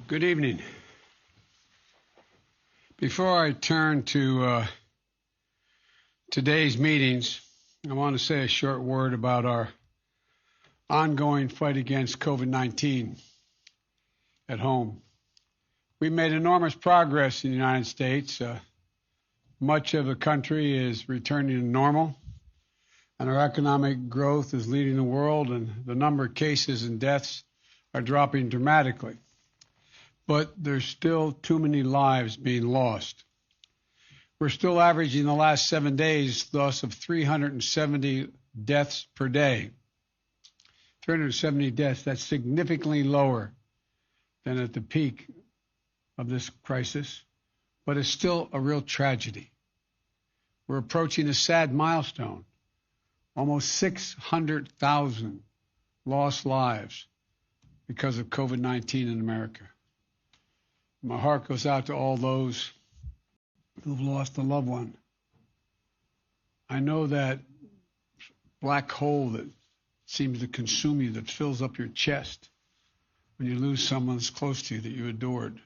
Good evening. Before I turn to today's meetings, I want to say a short word about our ongoing fight against COVID-19 at home. We've made enormous progress in the United States. Much of the country is returning to normal, and our economic growth is leading the world, and the number of cases and deaths are dropping dramatically. But there's still too many lives being lost. We're still averaging the last 7 days loss of 370 deaths per day. 370 deaths, that's significantly lower than at the peak of this crisis, but it's still a real tragedy. We're approaching a sad milestone, almost 600,000 lost lives because of COVID-19 in America. My heart goes out to all those who've lost a loved one. I know that black hole that seems to consume you, that fills up your chest when you lose someone that's close to you that you adored.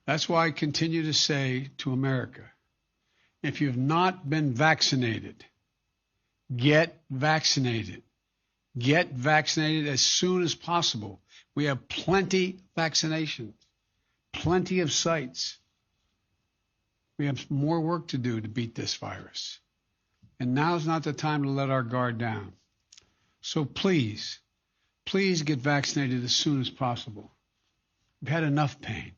That's why I continue to say to America, if you've not been vaccinated, get vaccinated. Get vaccinated as soon as possible. We have plenty of vaccinations. Plenty of sites. We have more work to do to beat this virus. And now's not the time to let our guard down. So please get vaccinated as soon as possible. We've had enough pain.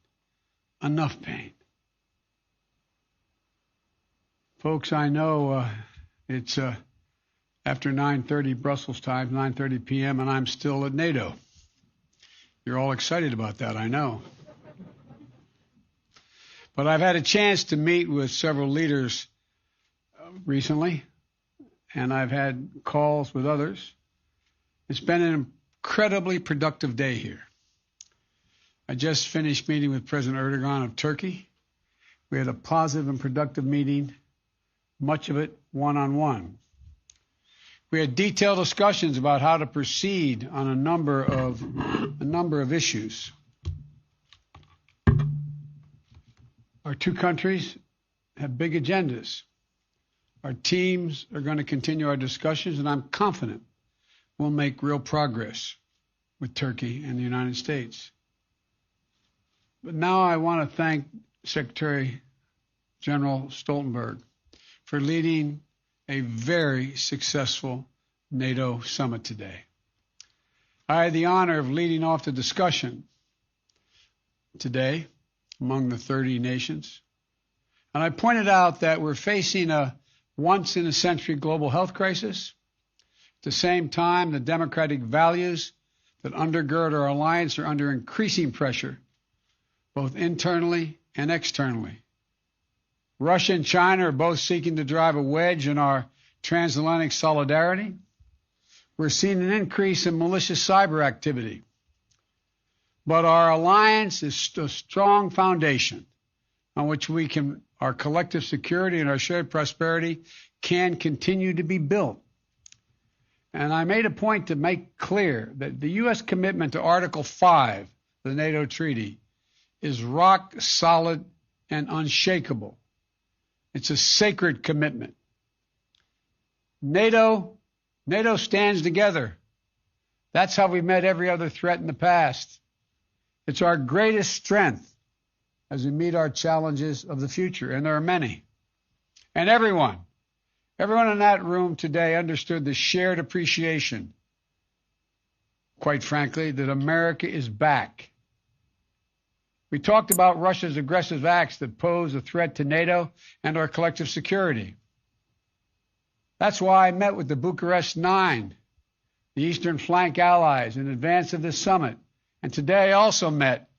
Enough pain. Folks, I know it's after 9:30 Brussels time, 9:30 p.m., and I'm still at NATO. You're all excited about that, I know. But I've had a chance to meet with several leaders recently, and I've had calls with others. It's been an incredibly productive day here. I just finished meeting with President Erdogan of Turkey. We had a positive and productive meeting, much of it one-on-one. We had detailed discussions about how to proceed on a number of issues. Our two countries have big agendas. Our teams are going to continue our discussions, and I'm confident we'll make real progress with Turkey and the United States. But now I want to thank Secretary General Stoltenberg for leading a very successful NATO summit today. I had the honor of leading off the discussion today among the 30 nations. And I pointed out that we're facing a once-in-a-century global health crisis. At the same time, the democratic values that undergird our alliance are under increasing pressure, both internally and externally. Russia and China are both seeking to drive a wedge in our transatlantic solidarity. We're seeing an increase in malicious cyber activity. But our alliance is a strong foundation on which our collective security and our shared prosperity can continue to be built. And I made a point to make clear that the U.S. commitment to Article 5 of the NATO Treaty is rock solid and unshakable. It's a sacred commitment. NATO stands together. That's how we met every other threat in the past. It's our greatest strength as we meet our challenges of the future, and there are many. And everyone in that room today understood the shared appreciation, quite frankly, that America is back. We talked about Russia's aggressive acts that pose a threat to NATO and our collective security. That's why I met with the Bucharest Nine, the Eastern Flank allies, in advance of this summit. And today I also met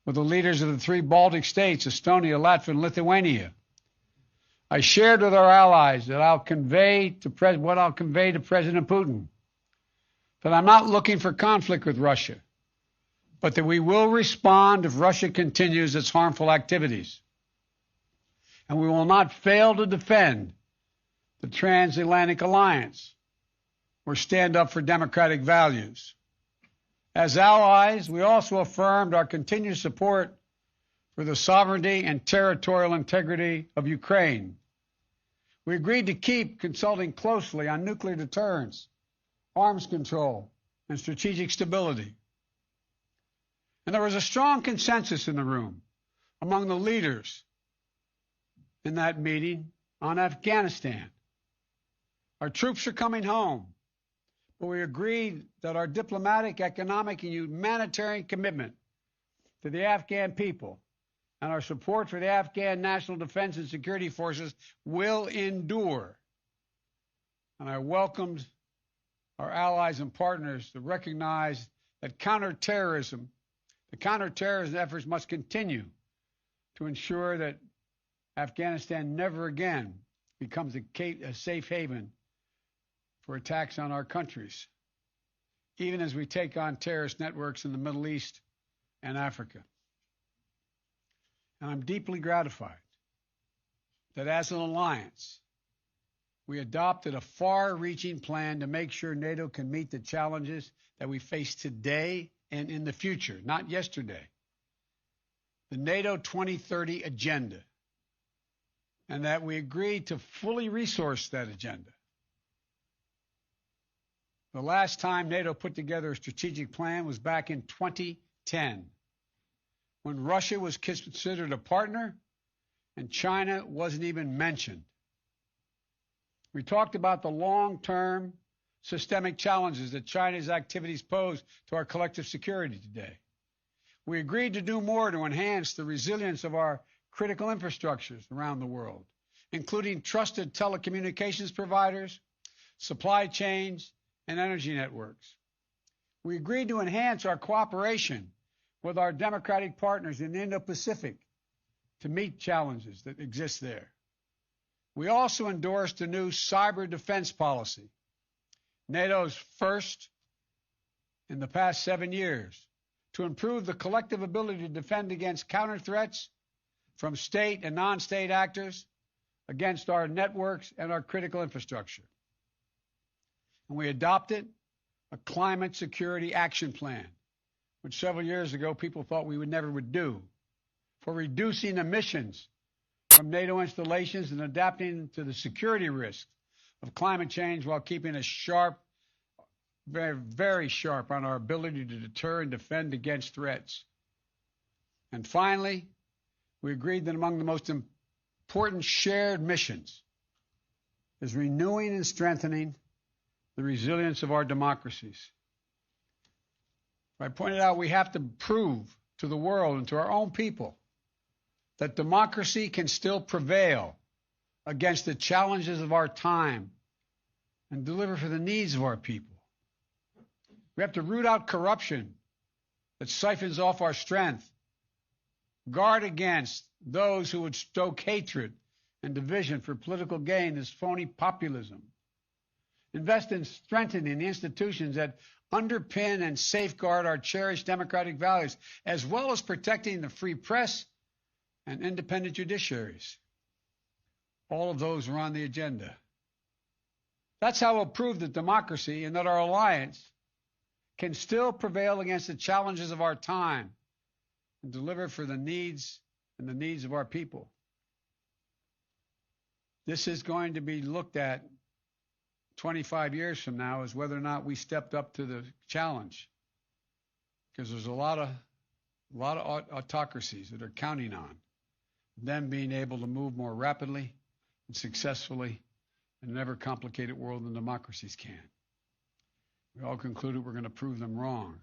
with the leaders of the three Baltic states, Estonia, Latvia, and Lithuania. I shared with our allies that what I'll convey to President Putin, that I'm not looking for conflict with Russia, but that we will respond if Russia continues its harmful activities. And we will not fail to defend the transatlantic alliance or stand up for democratic values. As allies, we also affirmed our continued support for the sovereignty and territorial integrity of Ukraine. We agreed to keep consulting closely on nuclear deterrence, arms control, and strategic stability. And there was a strong consensus in the room among the leaders in that meeting on Afghanistan. Our troops are coming home, but we agreed that our diplomatic, economic, and humanitarian commitment to the Afghan people and our support for the Afghan National Defense and Security Forces will endure. And I welcomed our allies and partners to recognize that the counterterrorism efforts must continue to ensure that Afghanistan never again becomes a safe haven for attacks on our countries, even as we take on terrorist networks in the Middle East and Africa. And I'm deeply gratified that as an alliance, we adopted a far-reaching plan to make sure NATO can meet the challenges that we face today and in the future, not yesterday. The NATO 2030 agenda, and that we agreed to fully resource that agenda. The last time NATO put together a strategic plan was back in 2010, when Russia was considered a partner and China wasn't even mentioned. We talked about the long-term systemic challenges that China's activities pose to our collective security today. We agreed to do more to enhance the resilience of our critical infrastructures around the world, including trusted telecommunications providers, supply chains, and energy networks. We agreed to enhance our cooperation with our democratic partners in the Indo-Pacific to meet challenges that exist there. We also endorsed a new cyber defense policy, NATO's first in the past 7 years, to improve the collective ability to defend against counter threats from state and non-state actors against our networks and our critical infrastructure. And we adopted a climate security action plan, which several years ago people thought we never would do, for reducing emissions from NATO installations and adapting to the security risks of climate change while keeping us sharp, very, very sharp on our ability to deter and defend against threats. And finally, we agreed that among the most important shared missions is renewing and strengthening the resilience of our democracies. I pointed out we have to prove to the world and to our own people that democracy can still prevail against the challenges of our time and deliver for the needs of our people. We have to root out corruption that siphons off our strength, guard against those who would stoke hatred and division for political gain, this phony populism, invest in strengthening the institutions that underpin and safeguard our cherished democratic values, as well as protecting the free press and independent judiciaries. All of those are on the agenda. That's how we'll prove that democracy and that our alliance can still prevail against the challenges of our time and deliver for the needs of our people. This is going to be looked at 25 years from now as whether or not we stepped up to the challenge, because there's a lot of autocracies that are counting on them being able to move more rapidly and successfully in an ever complicated world than democracies can. We all concluded we're going to prove them wrong.